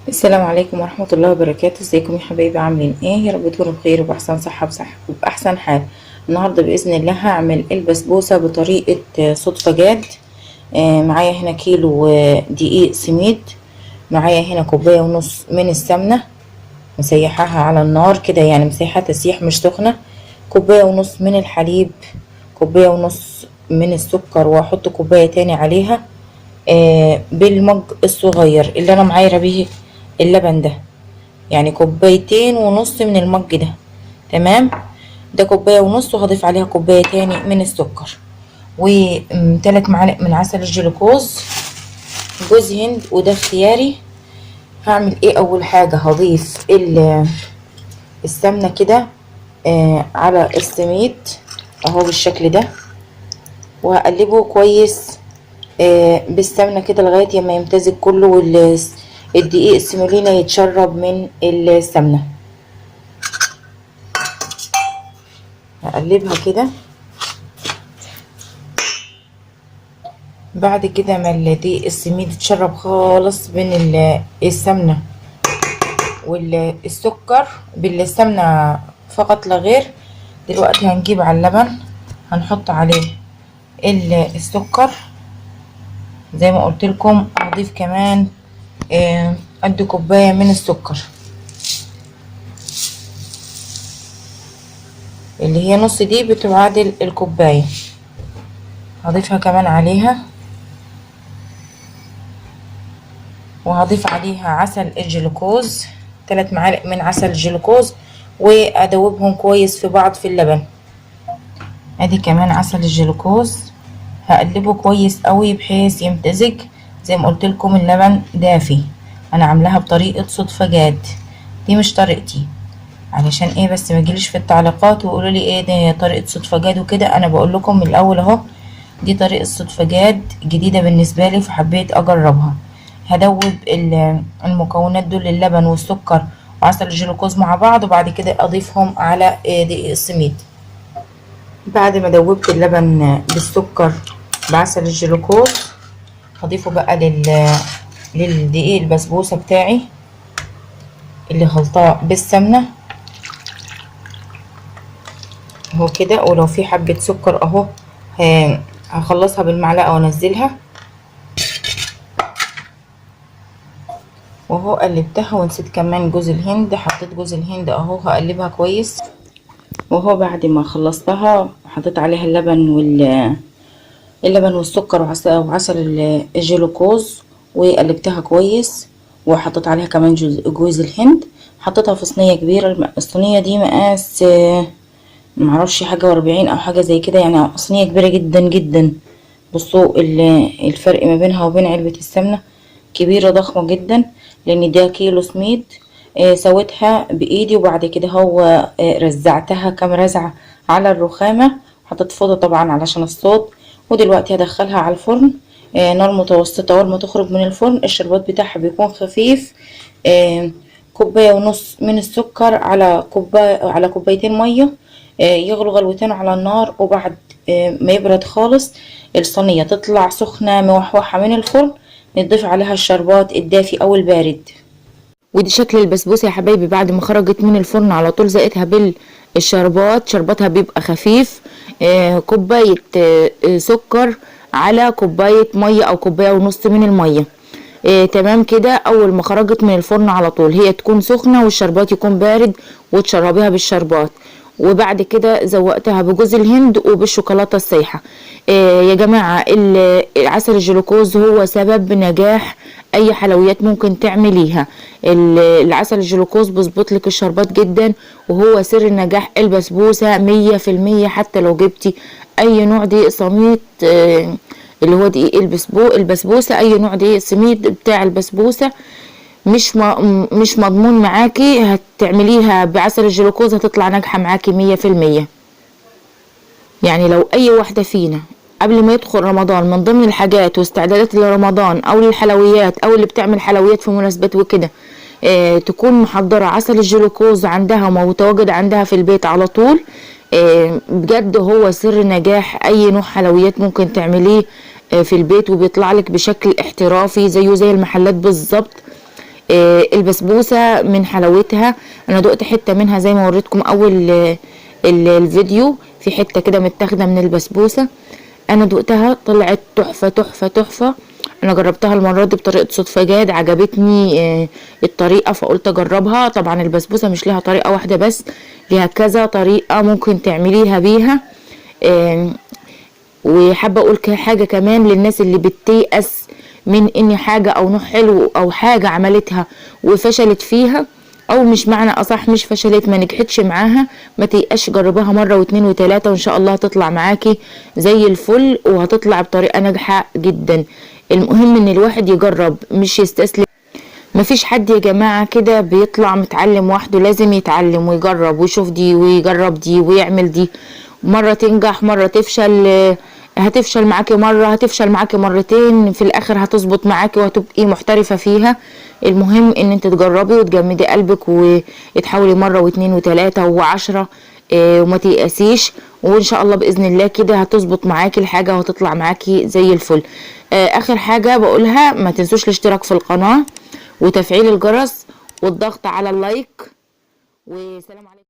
السلام عليكم ورحمة الله وبركاته. ازيكم يا حبايبي؟ عاملين ايه؟ يا رب تكونوا بخير وبأحسن صحة وبأحسن حال. النهاردة بإذن الله هعمل البسبوسة بطريقة صدفة جاد. معايا هنا كيلو دقيق سميد. معايا هنا كوباية ونص من السمنة مسيحاها على النار كده، يعني مسيحة تسيح مش سخنة. كوباية ونص من الحليب. كوباية ونص من السكر، وهحط كوباية تاني عليها بالمج الصغير اللي انا معايره بيه اللبن ده، يعني كوبايتين ونص من المج ده. تمام، ده كوباية ونص، وهضيف عليها كوباية تاني من السكر، وثلاث معالق من عسل الجلوكوز، جوز هند وده اختياري. هعمل ايه؟ اول حاجة هضيف السمنة كده على السميد اهو بالشكل ده، وهقلبه كويس بالسمنة كده لغاية ما يمتزج كله، والدقيق السيمولينا يتشرب من السمنة. هقلبها كده. بعد كده ما الدقيق السميد يتشرب خالص من السمنة والسكر بالسمنة فقط لا غير، دلوقتي هنجيب على اللبن هنحط عليه السكر زي ما قلت لكم. هضيف كمان قد كوباية من السكر اللي هي نص دي بتعادل الكوباية، هضيفها كمان عليها. وهضيف عليها عسل الجلوكوز، 3 معالق من عسل الجلوكوز، وادوبهم كويس في بعض في اللبن. ادي كمان عسل الجلوكوز، هقلبه كويس قوي بحيث يمتزج. زي ما قلت لكم اللبن دافي، انا عاملاها بطريقه صدفه جاد، دي مش طريقتي. علشان ايه بس ما يجيليش في التعليقات ويقولوا لي ايه ده طريقه صدفه جاد وكده. انا بقول لكم من الاول اهو، دي طريقه صدفه جاد جديده بالنسبه لي فحبيت اجربها. هدوب المكونات دول، اللبن والسكر وعسل الجلوكوز مع بعض، وبعد كده اضيفهم على دقيق السميد. بعد ما دوبت اللبن بالسكر بعسل الجلوكوز، هضيفه بقى للدقيق البسبوسه بتاعي اللي خلطاه بالسمنه اهو كده. ولو في حبه سكر اهو هخلصها بالمعلقه وانزلها، وهو قلبتها. ونسيت كمان جوز الهند، حطيت جوز الهند اهو، هقلبها كويس. وهو بعد ما خلصتها حطيت عليها اللبن والسكر وعسل الجلوكوز، وقلبتها كويس. وحطيت عليها كمان جوز الهند. حطيتها في صينيه كبيره، الصينيه دي مقاس معرفش حاجه و40 او حاجه زي كده، يعني صينيه كبيره جدا جدا. بصوا الفرق ما بينها وبين علبه السمنه كبيره ضخمه جدا، لان ده كيلو سميد. سويتها بايدي، وبعد كده هو رزعتها كام رزعه على الرخامه. حطيت فوطه طبعا علشان الصوت. ودلوقتي هدخلها على الفرن نار متوسطه. اول ما تخرج من الفرن الشربات بتاعها بيكون خفيف. كوبايه ونص من السكر على كوبايتين ميه، يغلوا غلوتين على النار. وبعد ما يبرد خالص الصينيه تطلع سخنه موحوحه من الفرن، نضيف عليها الشربات الدافي او البارد. ودي شكل البسبوسه يا حبايبي بعد ما خرجت من الفرن على طول. زقتها بالشربات، شرباتها بيبقى خفيف. كوبايه سكر على كوبايه ميه او كوبايه ونص من الميه. تمام كده. اول ما خرجت من الفرن على طول هي تكون سخنه والشربات يكون بارد، وتشربيها بالشربات. وبعد كده زوقتها بجوز الهند وبالشوكولاته السايحه. يا جماعه عسل الجلوكوز هو سبب نجاح اي حلويات ممكن تعمليها. العسل الجلوكوز بيظبط لك الشربات جدا، وهو سر نجاح البسبوسه 100%. حتى لو جبتي اي نوع دقيق سميط اللي هو دقيق البسبوسه، اي نوع دقيق سميد بتاع البسبوسه مش مضمون معاكي. هتعمليها بعسل الجلوكوز هتطلع ناجحه معاكي 100%. يعني لو اي واحده فينا قبل ما يدخل رمضان من ضمن الحاجات واستعدادات لرمضان او للحلويات او اللي بتعمل حلويات في مناسبات وكده تكون محضره عسل الجلوكوز عندها ومتواجد عندها في البيت على طول، بجد هو سر نجاح اي نوع حلويات ممكن تعمليه في البيت، وبيطلع لك بشكل احترافي زيه زي المحلات بالظبط. البسبوسة من حلاوتها انا دقت حتة منها زي ما وريتكم اول الفيديو، في حتة كده متاخدة من البسبوسة، انا دقتها طلعت تحفة تحفة تحفة. انا جربتها المرة دي بطريقة صدفة جاد، عجبتني الطريقة فقلت اجربها. طبعا البسبوسة مش لها طريقة واحدة بس، ليها كذا طريقة ممكن تعمليها بيها. وحابة اقول حاجة كمان للناس اللي بتيأس من ان حاجة او نوع حلو او حاجة عملتها وفشلت فيها، او مش معنى اصح مش فشلت ما نجحتش معاها، ما تيأسش، جربها مرة واتنين وتلاتة وان شاء الله هتطلع معاكي زي الفل وهتطلع بطريقة ناجحة جدا. المهم ان الواحد يجرب مش يستسلم. مفيش حد يا جماعة كده بيطلع متعلم وحده، لازم يتعلم ويجرب ويشوف دي ويجرب دي ويعمل دي، مرة تنجح مرة تفشل، هتفشل معاكي مرة هتفشل معاكي مرتين، في الاخر هتظبط معاكي وهتبقي محترفة فيها. المهم ان انت تجربي وتجمدي قلبك وتحاولي مرة واتنين وتلاتة وعشرة، وما تيأسيش، وان شاء الله باذن الله كده هتظبط معاكي الحاجة وهتطلع معاكي زي الفل. اخر حاجة بقولها، ما تنسوش الاشتراك في القناة وتفعيل الجرس والضغط على اللايك، وسلام عليكم.